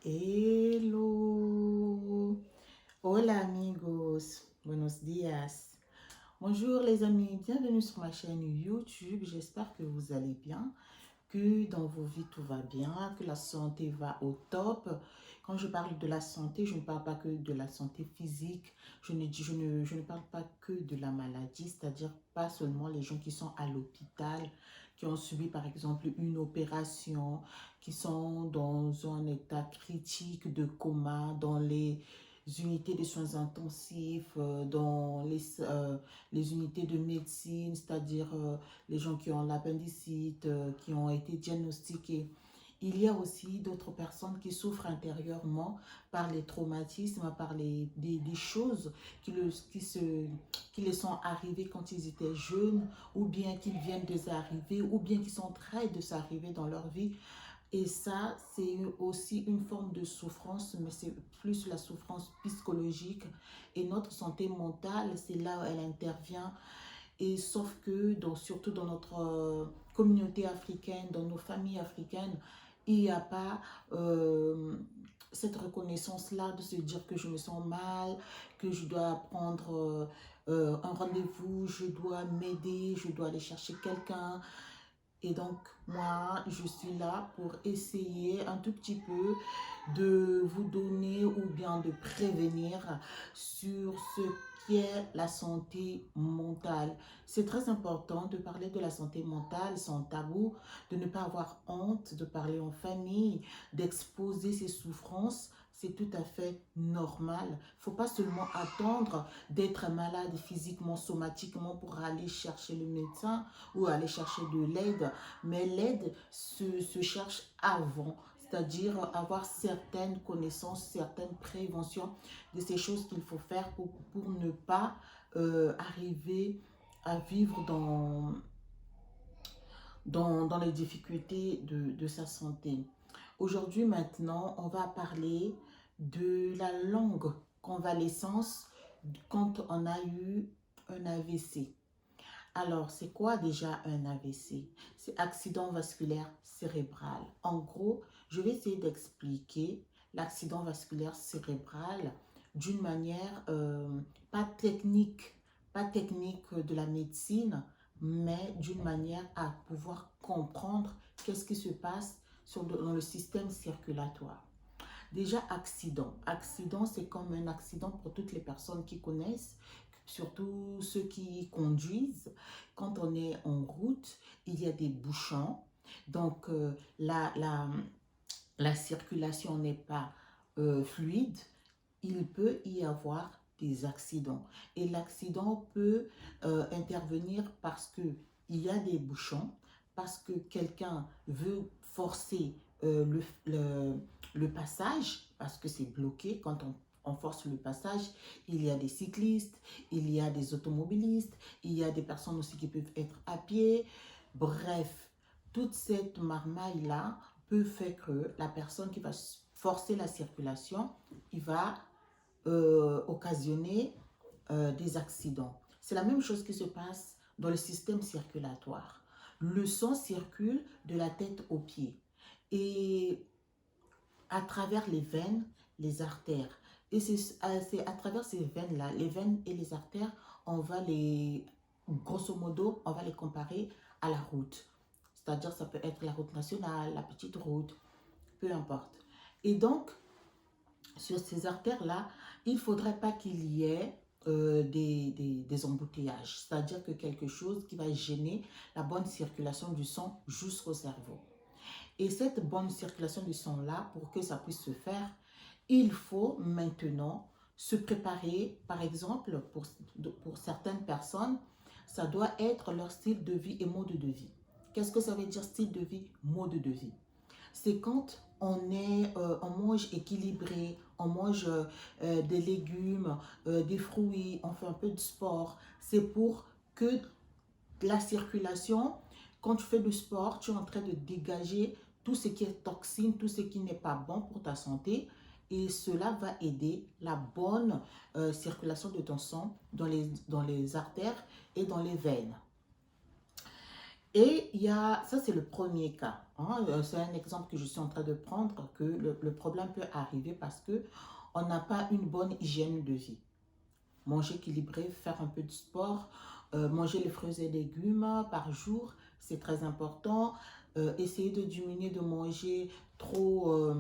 Hello, hola amigos, buenos días. Bonjour les amis, bienvenue sur ma chaîne YouTube. J'espère que vous allez bien, que dans vos vies tout va bien, que la santé va au top. Quand je parle de la santé, je ne parle pas que de la santé physique, je ne parle pas que de la maladie, c'est-à-dire pas seulement les gens qui sont à l'hôpital, qui ont subi par exemple une opération, qui sont dans un état critique de coma, dans les unités de soins intensifs, dans les unités de médecine, c'est-à-dire les gens qui ont l'appendicite, qui ont été diagnostiqués. Il y a aussi d'autres personnes qui souffrent intérieurement par les traumatismes, par des choses qui les sont arrivées quand ils étaient jeunes, ou bien qu'ils viennent de s'arriver, ou bien qui sont en train de s'arriver dans leur vie. Et ça, c'est aussi une forme de souffrance, mais c'est plus la souffrance psychologique. Et notre santé mentale, c'est là où elle intervient. Et sauf que, surtout dans notre communauté africaine, dans nos familles africaines, il n'y a pas cette reconnaissance-là de se dire que je me sens mal, que je dois prendre un rendez-vous, je dois m'aider, je dois aller chercher quelqu'un. Et donc, moi, je suis là pour essayer un tout petit peu de vous donner ou bien de prévenir sur ce qu'est la santé mentale. C'est très important de parler de la santé mentale sans tabou, de ne pas avoir honte, de parler en famille, d'exposer ses souffrances. C'est tout à fait normal. Il ne faut pas seulement attendre d'être malade physiquement, somatiquement pour aller chercher le médecin ou aller chercher de l'aide, mais l'aide se cherche avant, c'est-à-dire avoir certaines connaissances, certaines préventions de ces choses qu'il faut faire pour ne pas arriver à vivre dans les difficultés de sa santé. Aujourd'hui, maintenant, on va parler de la longue convalescence quand on a eu un AVC. Alors, c'est quoi déjà un AVC? C'est accident vasculaire cérébral. En gros, je vais essayer d'expliquer l'accident vasculaire cérébral d'une manière pas technique de la médecine, mais d'une manière à pouvoir comprendre qu'est-ce qui se passe dans le système circulatoire. Déjà, accident. Accident, c'est comme un accident pour toutes les personnes qui connaissent, surtout ceux qui conduisent. Quand on est en route, il y a des bouchons. Donc, la circulation n'est pas fluide. Il peut y avoir des accidents. Et l'accident peut intervenir parce qu'il y a des bouchons, parce que quelqu'un veut forcer le passage, parce que c'est bloqué. Quand on force le passage, il y a des cyclistes, il y a des automobilistes, il y a des personnes aussi qui peuvent être à pied. Bref, toute cette marmaille-là peut faire que la personne qui va forcer la circulation, il va occasionner des accidents. C'est la même chose qui se passe dans le système circulatoire. Le sang circule de la tête aux pieds et à travers les veines, les artères. Et c'est à travers ces veines-là, les veines et les artères, grosso modo, on va les comparer à la route. C'est-à-dire, ça peut être la route nationale, la petite route, peu importe. Et donc, sur ces artères-là, il ne faudrait pas qu'il y ait des embouteillages, c'est-à-dire que quelque chose qui va gêner la bonne circulation du sang jusqu'au cerveau. Et cette bonne circulation du sang-là, pour que ça puisse se faire, il faut maintenant se préparer, par exemple, pour certaines personnes, ça doit être leur style de vie et mode de vie. Qu'est-ce que ça veut dire style de vie, mode de vie? C'est quand on mange équilibré, on mange des légumes, des fruits, on fait un peu de sport. C'est pour que la circulation, quand tu fais du sport, tu es en train de dégager tout ce qui est toxine, tout ce qui n'est pas bon pour ta santé. Et cela va aider la bonne circulation de ton sang dans les artères et dans les veines. Et ça c'est le premier cas. Hein, c'est un exemple que je suis en train de prendre, que le problème peut arriver parce que on n'a pas une bonne hygiène de vie. Manger équilibré, faire un peu de sport, manger les fruits et légumes par jour, c'est très important. Essayer de diminuer de manger trop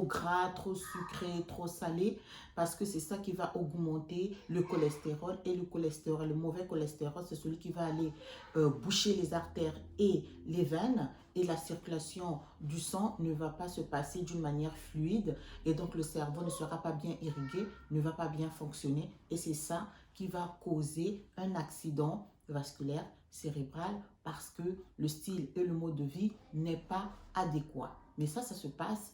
gras, trop sucré, trop salé, parce que c'est ça qui va augmenter le cholestérol. Et le cholestérol, le mauvais cholestérol, c'est celui qui va aller boucher les artères et les veines, et la circulation du sang ne va pas se passer d'une manière fluide, et donc le cerveau ne sera pas bien irrigué, ne va pas bien fonctionner, et c'est ça qui va causer un accident vasculaire cérébral, parce que le style et le mode de vie n'est pas adéquat. Mais ça se passe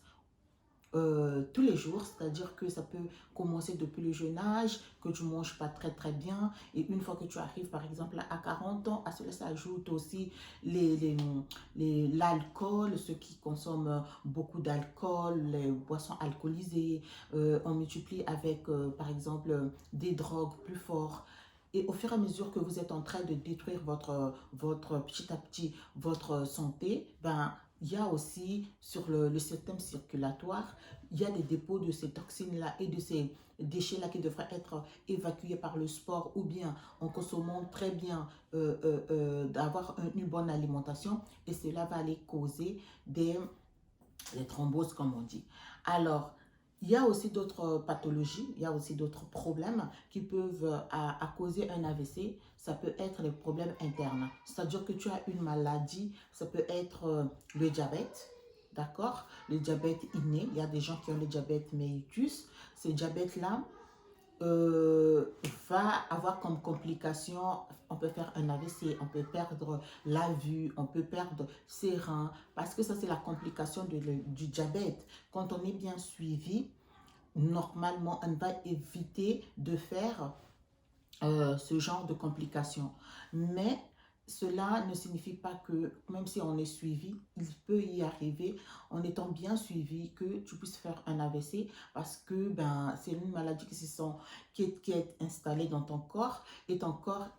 tous les jours, c'est-à-dire que ça peut commencer depuis le jeune âge, que tu ne manges pas très bien, et une fois que tu arrives par exemple à 40 ans, à cela s'ajoute aussi l'alcool, ceux qui consomment beaucoup d'alcool, les boissons alcoolisées, on multiplie avec par exemple des drogues plus fortes. Et au fur et à mesure que vous êtes en train de détruire votre petit à petit votre santé, ben, il y a aussi sur le système circulatoire, il y a des dépôts de ces toxines-là et de ces déchets-là qui devraient être évacués par le sport ou bien en consommant très bien, d'avoir une bonne alimentation, et cela va aller causer des thromboses comme on dit. Alors, il y a aussi d'autres pathologies, il y a aussi d'autres problèmes qui peuvent causer un AVC. Ça peut être les problèmes internes, c'est-à-dire que tu as une maladie, ça peut être le diabète, d'accord? Le diabète inné, il y a des gens qui ont le diabète mellitus. Ce diabète-là va avoir comme complication, on peut faire un AVC, on peut perdre la vue, on peut perdre ses reins, parce que ça c'est la complication du diabète. Quand on est bien suivi, normalement on va éviter de faire ce genre de complications. Mais cela ne signifie pas que même si on est suivi, il peut y arriver en étant bien suivi que tu puisses faire un AVC, parce que ben, c'est une maladie qui est installée dans ton corps, et ton corps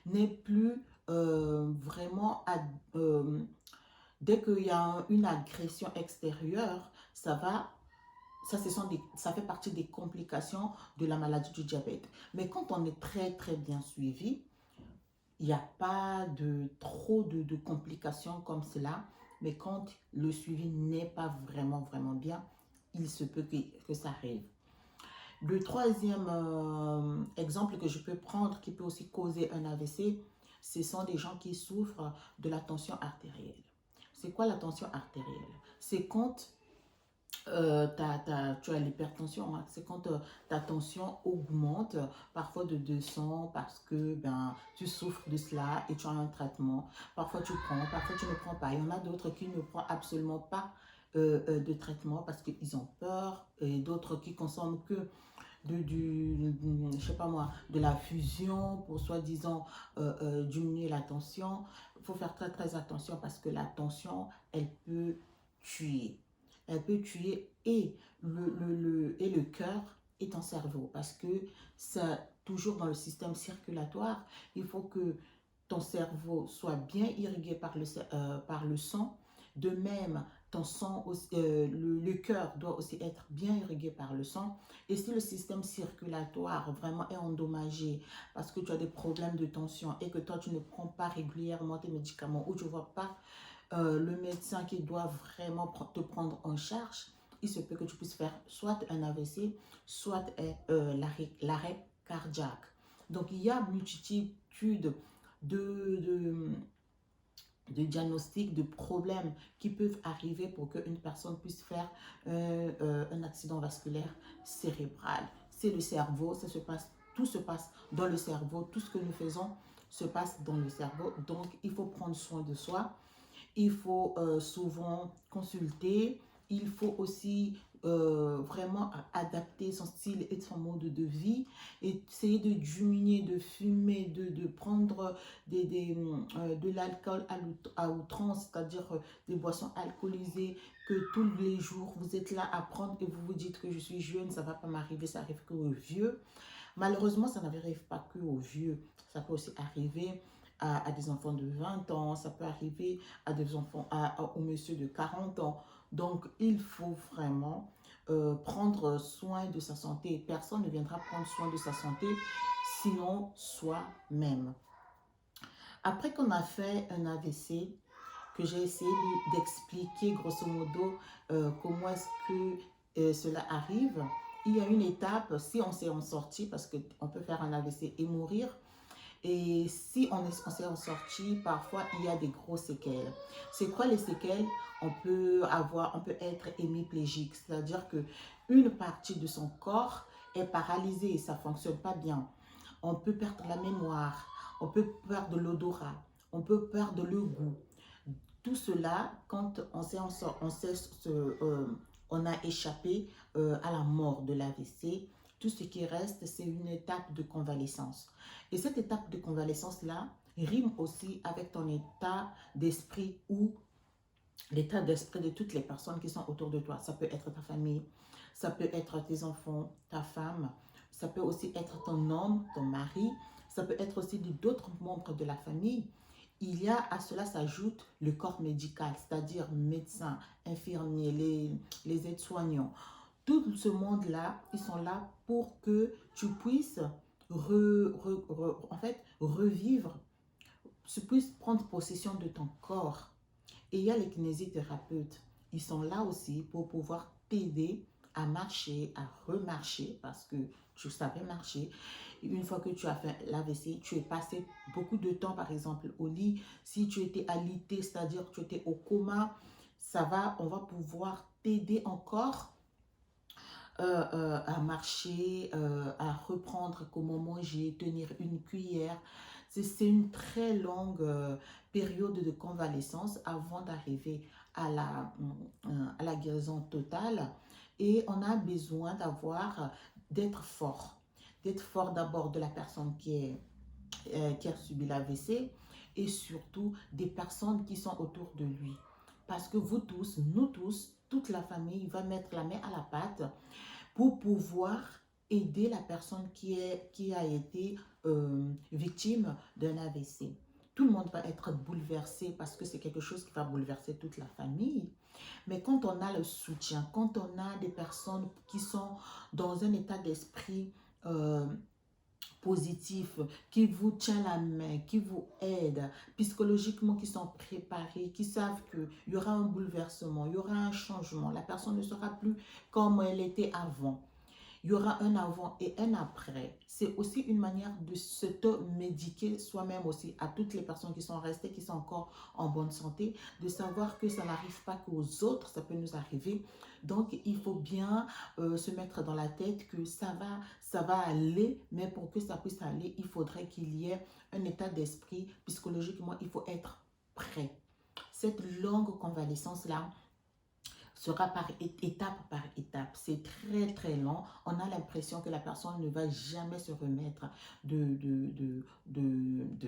n'est plus vraiment dès qu'il y a une agression extérieure, ça fait partie des complications de la maladie du diabète. Mais quand on est très bien suivi, il n'y a pas trop de complications comme cela. Mais quand le suivi n'est pas vraiment bien, il se peut que ça arrive. Le troisième exemple que je peux prendre qui peut aussi causer un AVC, ce sont des gens qui souffrent de la tension artérielle. C'est quoi la tension artérielle? C'est quand tu as l'hypertension, hein. C'est quand ta tension augmente, parfois de 200, parce que ben, tu souffres de cela et tu as un traitement. Parfois tu prends, parfois tu ne prends pas. Il y en a d'autres qui ne prennent absolument pas de traitement parce qu'ils ont peur, et d'autres qui consomment que je sais pas moi, de la fusion pour soi-disant diminuer la tension. Il faut faire très attention, parce que la tension, elle peut tuer. Elle peut tuer, et le cœur est ton cerveau, parce que ça, toujours dans le système circulatoire, il faut que ton cerveau soit bien irrigué par le sang. De même, ton sang, le cœur doit aussi être bien irrigué par le sang. Et si le système circulatoire vraiment est endommagé, parce que tu as des problèmes de tension et que toi tu ne prends pas régulièrement tes médicaments, ou tu ne vois pas le médecin qui doit vraiment te prendre en charge, il se peut que tu puisses faire soit un AVC, soit l'arrêt cardiaque. Donc il y a multitude de, de diagnostics, de problèmes qui peuvent arriver pour qu'une personne puisse faire un accident vasculaire cérébral. C'est le cerveau, tout se passe dans le cerveau, tout ce que nous faisons se passe dans le cerveau. Donc il faut prendre soin de soi. Il faut souvent consulter. Il faut aussi vraiment adapter son style et son mode de vie. Et essayer de diminuer, de fumer, de prendre de l'alcool à outrance, c'est-à-dire des boissons alcoolisées, que tous les jours vous êtes là à prendre et vous vous dites que je suis jeune, ça ne va pas m'arriver, ça arrive qu'aux vieux. Malheureusement, ça n'arrive pas qu'aux vieux, ça peut aussi arriver à des enfants de 20 ans, ça peut arriver à des enfants, aux monsieur de 40 ans. Donc, il faut vraiment prendre soin de sa santé. Personne ne viendra prendre soin de sa santé, sinon soi-même. Après qu'on a fait un AVC, que j'ai essayé d'expliquer grosso modo comment est-ce que cela arrive, il y a une étape, si on s'est en sorti, parce qu'on peut faire un AVC et mourir, et si on s'est en sorti, parfois il y a des grosses séquelles. C'est quoi les séquelles? On peut être hémiplégique, c'est-à-dire que une partie de son corps est paralysée, ça ne fonctionne pas bien. On peut perdre la mémoire, on peut perdre l'odorat, on peut perdre le goût. Tout cela, quand on a échappé à la mort de l'AVC, tout ce qui reste, c'est une étape de convalescence. Et cette étape de convalescence-là rime aussi avec ton état d'esprit ou l'état d'esprit de toutes les personnes qui sont autour de toi. Ça peut être ta famille, ça peut être tes enfants, ta femme, ça peut aussi être ton homme, ton mari, ça peut être aussi d'autres membres de la famille. Il y a à cela s'ajoute le corps médical, c'est-à-dire médecins, infirmiers, les aides-soignants. Tout ce monde-là, ils sont là pour que tu puisses en fait, revivre, tu puisses prendre possession de ton corps. Et il y a les kinésithérapeutes. Ils sont là aussi pour pouvoir t'aider à marcher, à remarcher, parce que tu savais marcher. Une fois que tu as fait l'AVC, tu es passé beaucoup de temps, par exemple, au lit. Si tu étais alité, c'est-à-dire que tu étais au coma, on va pouvoir t'aider encore à marcher, à reprendre comment manger, tenir une cuillère. C'est une très longue période de convalescence avant d'arriver à la guérison totale. Et on a besoin d'être fort. D'être fort d'abord de la personne qui a subi l'AVC et surtout des personnes qui sont autour de lui. Parce que vous tous, nous tous, toute la famille va mettre la main à la pâte pour pouvoir aider la personne qui a été victime d'un AVC. Tout le monde va être bouleversé parce que c'est quelque chose qui va bouleverser toute la famille. Mais quand on a le soutien, quand on a des personnes qui sont dans un état d'esprit positif, qui vous tient la main, qui vous aide psychologiquement, qui sont préparés, qui savent qu'il y aura un bouleversement, il y aura un changement, la personne ne sera plus comme elle était avant. Il y aura un avant et un après. C'est aussi une manière de s'auto-médiquer soi-même aussi à toutes les personnes qui sont restées, qui sont encore en bonne santé, de savoir que ça n'arrive pas qu'aux autres, ça peut nous arriver. Donc, il faut bien se mettre dans la tête que ça va aller, mais pour que ça puisse aller, il faudrait qu'il y ait un état d'esprit. Psychologiquement, il faut être prêt. Cette longue convalescence-là, sera par étape. C'est très très lent. On a l'impression que la personne ne va jamais se remettre de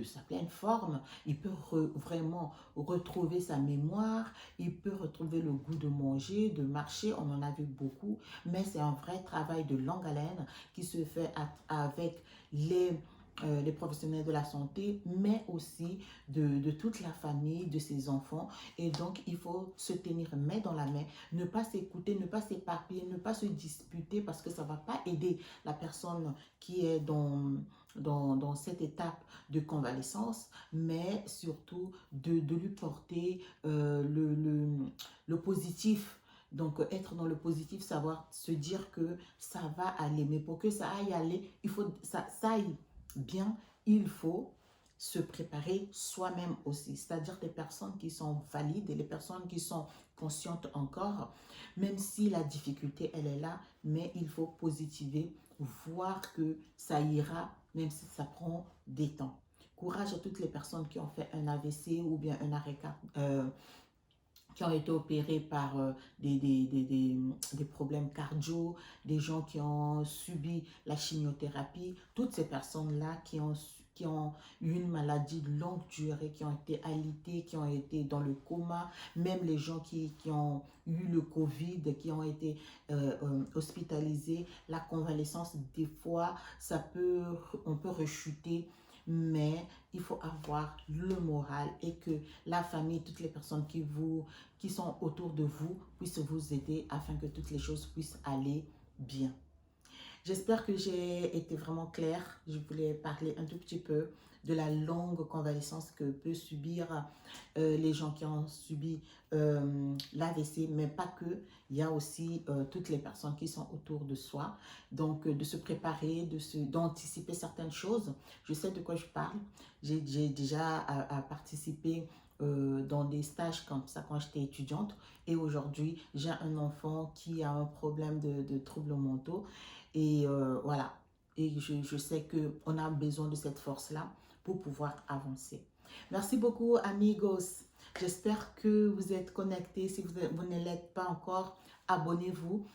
sa pleine forme. Il peut vraiment retrouver sa mémoire, il peut retrouver le goût de manger, de marcher, on en a vu beaucoup, mais c'est un vrai travail de longue haleine qui se fait avec les professionnels de la santé, mais aussi de toute la famille, de ses enfants. Et donc, il faut se tenir main dans la main, ne pas s'écouter, ne pas s'éparpiller, ne pas se disputer parce que ça ne va pas aider la personne qui est dans cette étape de convalescence, mais surtout de lui porter le positif. Donc, être dans le positif, savoir se dire que ça va aller. Mais pour que ça aille aller, il faut ça aille bien, il faut se préparer soi-même aussi, c'est-à-dire des personnes qui sont valides et les personnes qui sont conscientes encore, même si la difficulté, elle est là, mais il faut positiver, voir que ça ira, même si ça prend des temps. Courage à toutes les personnes qui ont fait un AVC ou bien un arrêt qui ont été opérés par des problèmes cardio, des gens qui ont subi la chimiothérapie, toutes ces personnes-là qui ont eu une maladie de longue durée, qui ont été alitées, qui ont été dans le coma, même les gens qui ont eu le Covid, qui ont été hospitalisés, la convalescence, des fois, on peut rechuter, mais il faut avoir le moral et que la famille, toutes les personnes qui sont autour de vous puissent vous aider afin que toutes les choses puissent aller bien. J'espère que j'ai été vraiment claire. Je voulais parler un tout petit peu de la longue convalescence que peut subir les gens qui ont subi l'AVC, mais pas que. Il y a aussi toutes les personnes qui sont autour de soi. Donc, de se préparer, d'anticiper certaines choses. Je sais de quoi je parle. J'ai déjà participé dans des stages comme ça quand j'étais étudiante. Et aujourd'hui, j'ai un enfant qui a un problème de troubles mentaux. Et voilà. Et je sais qu'on a besoin de cette force-là pour pouvoir avancer. Merci beaucoup, amigos. J'espère que vous êtes connectés. Si vous ne l'êtes pas encore, abonnez-vous.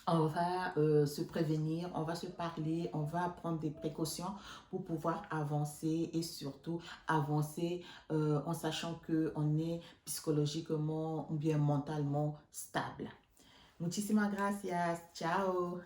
On va se prévenir, on va se parler, on va prendre des précautions pour pouvoir avancer et surtout avancer en sachant qu'on est psychologiquement ou bien mentalement stable. Muchísimas gracias. Ciao.